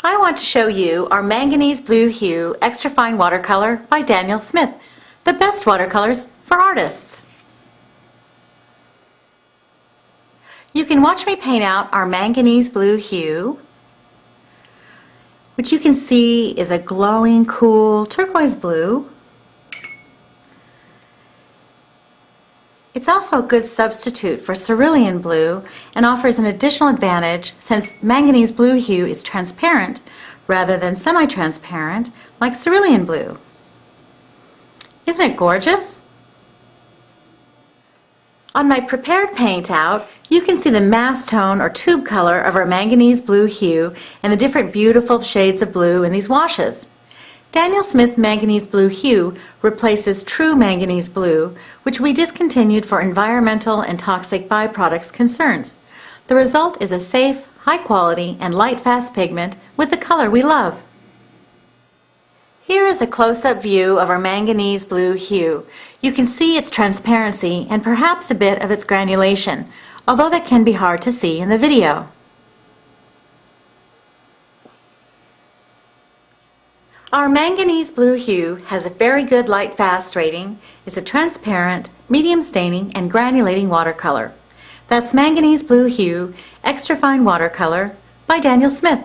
I want to show you our Manganese Blue Hue Extra Fine Watercolor by Daniel Smith, the best watercolors for artists. You can watch me paint out our Manganese Blue Hue, which you can see is a glowing, cool turquoise blue. It's also a good substitute for cerulean blue and offers an additional advantage since Manganese Blue Hue is transparent rather than semi-transparent like cerulean blue. Isn't it gorgeous? On my prepared paint out, you can see the mass tone or tube color of our Manganese Blue Hue and the different beautiful shades of blue in these washes. Daniel Smith Manganese Blue Hue replaces true manganese blue, which we discontinued for environmental and toxic byproducts concerns. The result is a safe, high-quality, and light-fast pigment with the color we love. Here is a close-up view of our Manganese Blue Hue. You can see its transparency and perhaps a bit of its granulation, although that can be hard to see in the video. Our Manganese Blue Hue has a very good light-fast rating. It's a transparent, medium staining, and granulating watercolor. That's Manganese Blue Hue Extra Fine Watercolor by Daniel Smith.